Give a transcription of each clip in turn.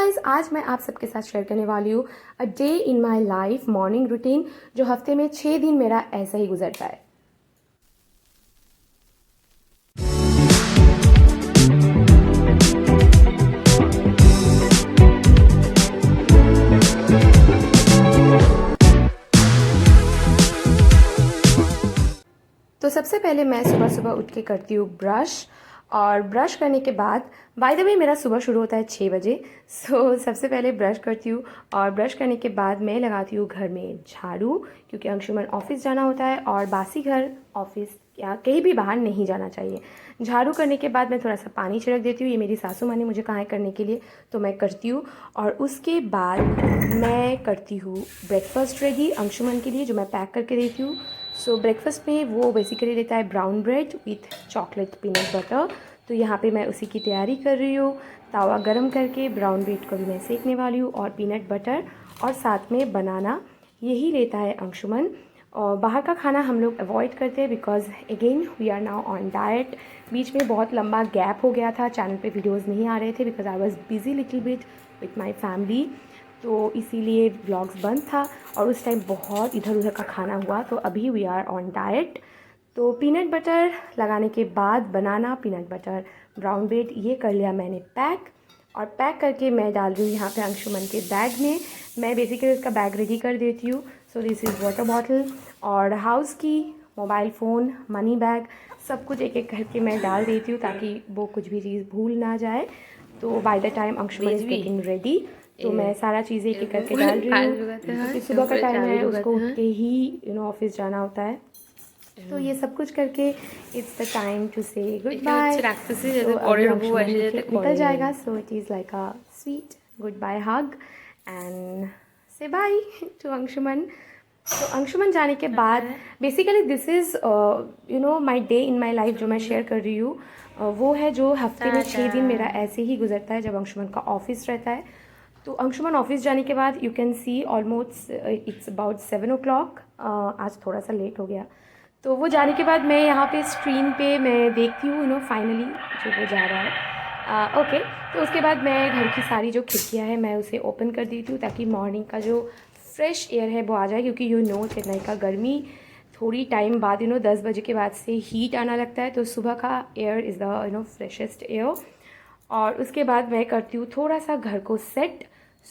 Guys, आज मैं आप सबके साथ शेयर करने वाली हूँ a day in my life morning routine, जो हफ्ते में 6 दिन मेरा ऐसा ही गुजरता है। तो सबसे पहले मैं सुबह सुबह उठ के करती हूँ ब्रश, और ब्रश करने के बाद बाय द वे मेरा सुबह शुरू होता है 6 बजे। सबसे पहले ब्रश करती हूँ, और ब्रश करने के बाद मैं लगाती हूँ घर में झाड़ू, क्योंकि अंशुमन ऑफिस जाना होता है और बासी घर ऑफिस या कहीं भी बाहर नहीं जाना चाहिए। झाड़ू करने के बाद मैं थोड़ा सा पानी छिड़क देती हूँ, ये मेरी सासू माँ ने मुझे कहा है करने के लिए, तो मैं करती हूँ। और उसके बाद मैं करती हूँ ब्रेकफास्ट रेडी अंशुमन के लिए, जो मैं पैक करके देती हूँ। ब्रेकफास्ट में वो बेसिकली लेता है brown bread with chocolate peanut butter, तो यहाँ पे मैं उसी की तैयारी कर रही हूँ। तवा गरम करके ब्राउन ब्रेड को भी मैं सेकने वाली हूँ, और पीनट बटर और साथ में बनाना, यही लेता है अंशुमन। और बाहर का खाना हम लोग अवॉइड करते हैं, because again we are now on diet. बीच में बहुत लंबा गैप हो गया था, चैनल पे वीडियोस नहीं आ रहे थे because I was busy little bit with my family, तो इसीलिए व्लॉग्स बंद था। और उस टाइम बहुत इधर उधर का खाना हुआ, तो अभी वी आर ऑन डाइट। तो पीनट बटर लगाने के बाद बनाना, पीनट बटर, ब्राउन ब्रेड, ये कर लिया मैंने पैक। और पैक करके मैं डाल रही हूँ यहाँ पे अंशुमन के बैग में। मैं बेसिकली उसका बैग रेडी कर देती हूँ। दिस इज़ वाटर बॉटल और हाउस की, मोबाइल फ़ोन, मनी बैग, सब कुछ एक एक करके मैं डाल देती हूँ, ताकि वो कुछ भी चीज़ भूल ना जाए। तो by the time Anshuman is getting ready, तो मैं सारा चीज़ें एक एक करके डाल रही हूँ, क्योंकि सुबह का टाइम है, उसको उठ के ही ऑफिस जाना होता है। तो ये सब कुछ करके it's the time to say goodbye. निकल जाएगा, so it is like a sweet goodbye hug and say bye to Anshuman. तो अंशुमन जाने के बाद basically this is my day in my life, जो मैं शेयर कर रही हूँ वो है जो हफ्ते में 6 दिन मेरा ऐसे ही गुजरता है जब अंशुमन का ऑफिस रहता है। तो अंशुमन ऑफिस जाने के बाद you can see almost it's about 7 o'clock। आज थोड़ा सा लेट हो गया। तो वो जाने के बाद मैं यहाँ पे स्क्रीन पे मैं देखती हूँ फाइनली जो वो जा रहा है। ओके, तो उसके बाद मैं घर की सारी जो खिड़कियाँ हैं मैं उसे ओपन कर देती हूँ, ताकि मॉर्निंग का जो फ्रेश एयर है वो आ जाए, क्योंकि चेन्नई का गर्मी थोड़ी टाइम बाद 10 बजे के बाद से हीट आना लगता है, तो सुबह का air is the freshest air. और उसके बाद मैं करती हूँ थोड़ा सा घर को set.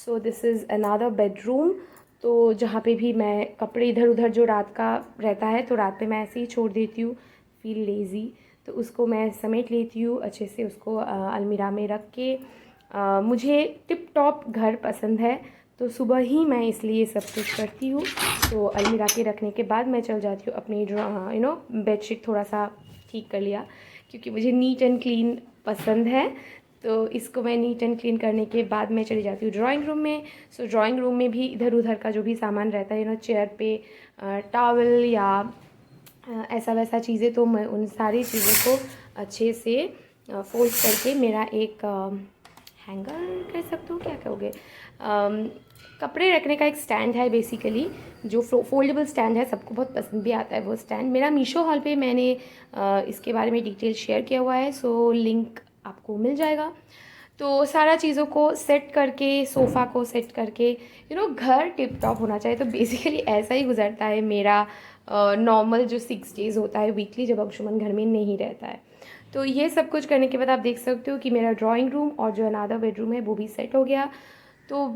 This is another bedroom, तो जहाँ पे भी मैं कपड़े इधर उधर जो रात का रहता है, तो रात पे मैं ऐसे ही छोड़ देती हूँ, फील लेज़ी, तो उसको मैं समेट लेती हूँ अच्छे से, उसको अलमीरा में रख के। मुझे टिप टॉप घर पसंद है, तो सुबह ही मैं इसलिए सब कुछ करती हूँ। तो अलमीरा के रखने के बाद मैं चल जाती हूँ अपनी बेडशीट थोड़ा सा ठीक कर लिया, क्योंकि मुझे नीट एंड क्लीन पसंद है। तो इसको मैं नीट एंड क्लीन करने के बाद मैं चली जाती हूँ ड्राइंग रूम में। ड्राइंग रूम में भी इधर उधर का जो भी सामान रहता है चेयर पे टॉवल या ऐसा वैसा चीज़ें, तो मैं उन सारी चीज़ों को अच्छे से फोल्ड करके, मेरा एक हैंगर कह सकते हो, क्या कहोगे, कपड़े रखने का एक स्टैंड है बेसिकली, जो फोल्डेबल स्टैंड है, सबको बहुत पसंद भी आता है वो स्टैंड। मेरा मीशो हॉल पे मैंने इसके बारे में डिटेल शेयर किया हुआ है, लिंक आपको मिल जाएगा। तो सारा चीज़ों को सेट करके, सोफ़ा को सेट करके, घर टिप टॉप होना चाहिए। तो बेसिकली ऐसा ही गुजरता है मेरा नॉर्मल जो 6 डेज़ होता है वीकली, जब अंशुमन घर में नहीं रहता है। तो ये सब कुछ करने के बाद आप देख सकते हो कि मेरा ड्राइंग रूम और जो अनादर बेडरूम है वो भी सेट हो गया। तो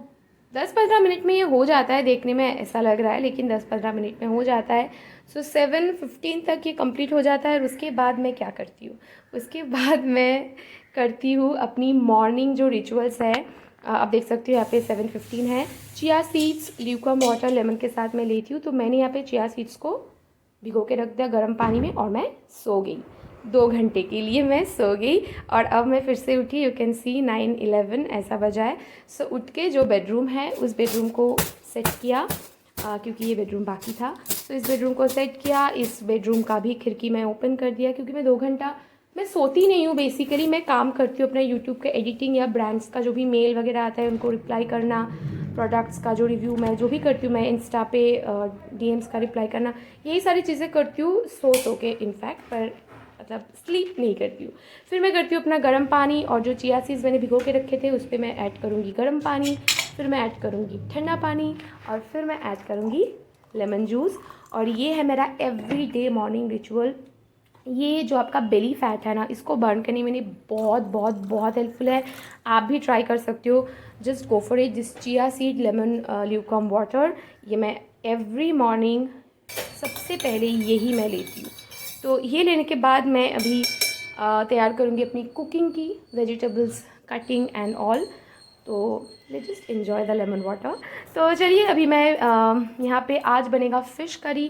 10-15 मिनट में ये हो जाता है, देखने में ऐसा लग रहा है, लेकिन 10-15 मिनट में हो जाता है। 7:15 तक ये कंप्लीट हो जाता है। और उसके बाद मैं क्या करती हूँ, उसके बाद मैं करती हूँ अपनी मॉर्निंग जो रिचुअल्स है। आप देख सकते हो यहाँ पे 7:15 है। चिया सीड्स ल्यूकम वाटर लेमन के साथ मैं लेती हूँ, तो मैंने यहाँ पे चिया सीड्स को भिगो के रख दिया गर्म पानी में, और मैं सो गई। 2 घंटे के लिए मैं सो गई, और अब मैं फिर से उठी। यू कैन सी 9:11 ऐसा बजा है। उठ के जो बेडरूम है उस बेडरूम को सेट किया, क्योंकि ये बेडरूम बाकी था। इस बेडरूम को सेट किया। इस बेडरूम का भी खिड़की मैं ओपन कर दिया, क्योंकि मैं 2 घंटा मैं सोती नहीं हूँ। बेसिकली मैं काम करती हूँ अपना यूट्यूब का एडिटिंग, या ब्रांड्स का जो भी मेल वगैरह आता है उनको रिप्लाई करना, प्रोडक्ट्स का जो रिव्यू मैं जो भी करती हूँ, मैं इंस्टा पे डीएम्स का रिप्लाई करना, यही सारी चीज़ें करती हूँ सो के इनफैक्ट। पर मतलब स्लीप नहीं करती हूँ। फिर मैं करती हूँ अपना गर्म पानी, और जो चिया सीड्स मैंने भिगो के रखे थे उस पर मैं ऐड करूँगी गर्म पानी, फिर मैं ऐड करूँगी ठंडा पानी, और फिर मैं ऐड करूँगी लेमन जूस। और ये है मेरा एवरीडे मॉर्निंग रिचुअल। ये जो आपका बेली फैट है ना, इसको बर्न करने में बहुत बहुत बहुत हेल्पफुल है। आप भी ट्राई कर सकते हो, just go for it. This chia seed lemon ल्यूकॉम water, ये मैं एवरी मॉर्निंग सबसे पहले यही मैं लेती हूँ। तो ये लेने के बाद मैं अभी तैयार करूँगी अपनी कुकिंग की, वेजिटेबल्स कटिंग एंड ऑल। तो let's just enjoy the lemon water. तो चलिए अभी मैं यहाँ पे आज बनेगा फ़िश करी।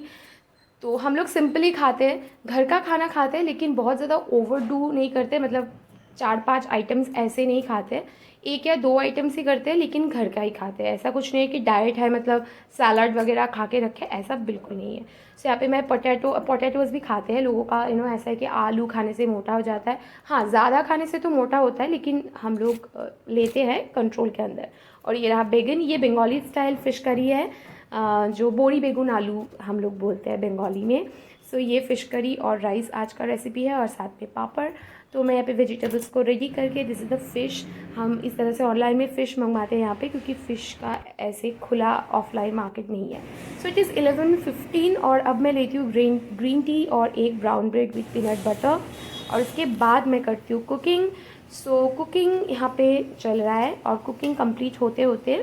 तो हम लोग सिंपल ही खाते हैं, घर का खाना खाते हैं, लेकिन बहुत ज़्यादा ओवरडू नहीं करते, मतलब 4-5 आइटम्स ऐसे नहीं खाते, 1 या 2 आइटम्स ही करते हैं, लेकिन घर का ही खाते हैं। ऐसा कुछ नहीं है कि डाइट है मतलब सैलड वगैरह खा के रखे, ऐसा बिल्कुल नहीं है। सो यहाँ पे मैं पोटैटोज़ भी खाते हैं, लोगों का ऐसा है कि आलू खाने से मोटा हो जाता है। हाँ, ज़्यादा खाने से तो मोटा होता है, लेकिन हम लोग लेते हैं कंट्रोल के अंदर। और ये रहा बैगन, ये बंगाली स्टाइल फ़िश करी है, जो बोरी बेगुन आलू हम लोग बोलते हैं बंगाली में। सो ये फ़िश करी और राइस आज का रेसिपी है, और साथ में पापड़। तो मैं यहाँ पे वेजिटेबल्स को रेडी करके, दिस इज़ द फ़िश। हम इस तरह से ऑनलाइन में फ़िश मंगवाते हैं यहाँ पे, क्योंकि फ़िश का ऐसे खुला ऑफलाइन मार्केट नहीं है। सो इट इज़ 11:15, और अब मैं लेती हूँ ग्रीन टी और एक brown bread with peanut butter, और उसके बाद मैं करती हूँ कुकिंग। सो कुकिंग यहाँ पे चल रहा है, और कुकिंग कंप्लीट होते होते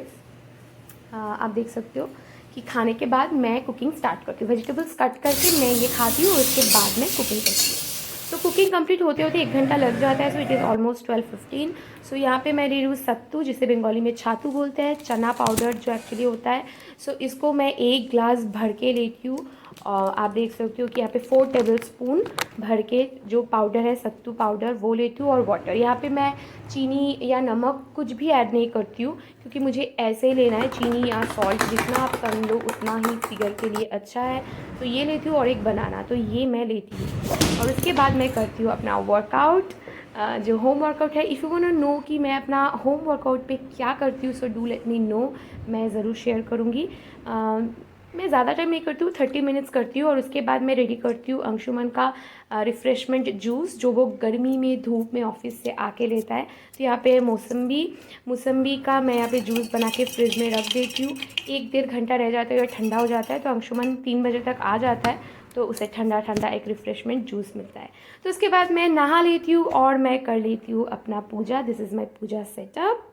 आप देख सकते हो कि खाने के बाद मैं कुकिंग स्टार्ट करती हूँ। वेजिटेबल्स कट करके मैं ये खाती हूँ, और उसके बाद मैं कुकिंग करती हूँ। तो कुकिंग कंप्लीट होते होते 1 घंटा लग जाता है। सो इट इज़ ऑलमोस्ट 12:15। सो यहाँ पे मैं ले रही हूँ सत्तू, जिसे बंगाली में छातू बोलते हैं, चना पाउडर जो एक्चुअली होता है। सो इसको मैं 1 ग्लास भर के लेती हूँ, और आप देख सकते हो कि यहाँ पे 4 टेबल स्पून भर के जो पाउडर है सत्तू पाउडर वो लेती हूँ, और वाटर। यहाँ पे मैं चीनी या नमक कुछ भी ऐड नहीं करती हूँ, क्योंकि मुझे ऐसे ही लेना है। चीनी या सॉल्ट जितना आप कम लो उतना ही फिगर के लिए अच्छा है। तो ये लेती हूँ, और एक बनाना, तो ये मैं लेती हूँ। और उसके बाद मैं करती हूँ अपना वर्कआउट, जो होम वर्कआउट है। If you want to know कि मैं अपना होम वर्कआउट पे क्या करती हूँ, so do let me know, मैं ज़रूर शेयर करूँगी। मैं ज़्यादा टाइम नहीं करती हूँ, 30 मिनट्स करती हूँ, और उसके बाद मैं रेडी करती हूँ अंशुमन का रिफ़्रेशमेंट जूस, जो वो गर्मी में धूप में ऑफिस से आके लेता है। तो यहाँ पे मौसम्बी का मैं यहाँ पे जूस बना के फ्रिज में रख देती हूँ। 1-1.5 घंटा रह जाता है या ठंडा हो जाता है, तो अंशुमन 3 बजे तक आ जाता है, तो उसे ठंडा ठंडा एक रिफ़्रेशमेंट जूस मिलता है। तो उसके बाद मैं नहा लेती हूँ, और मैं कर लेती हूँ अपना पूजा। This is my puja setup.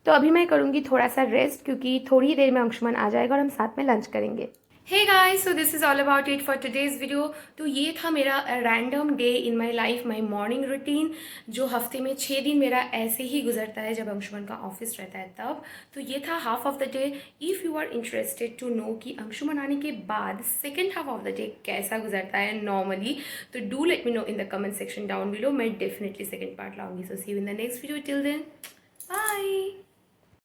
तो अभी मैं करूँगी थोड़ा सा रेस्ट, क्योंकि थोड़ी देर में अंशुमन आ जाएगा और हम साथ में लंच करेंगे। Hey guys, so this is all about it for today's video. तो ये था मेरा random day in my life, my morning routine, जो हफ्ते में 6 दिन मेरा ऐसे ही गुजरता है जब अंशुमन का ऑफिस रहता है तब। तो ये था half of the day. If you are interested to know कि अंशुमन आने के बाद second half of the day कैसा गुजरता है नॉर्मली, तो do let me know in the comment section down below. मैं डेफिनेटली सेकेंड पार्ट लाऊंगी। So see you in the next video. Till then, bye.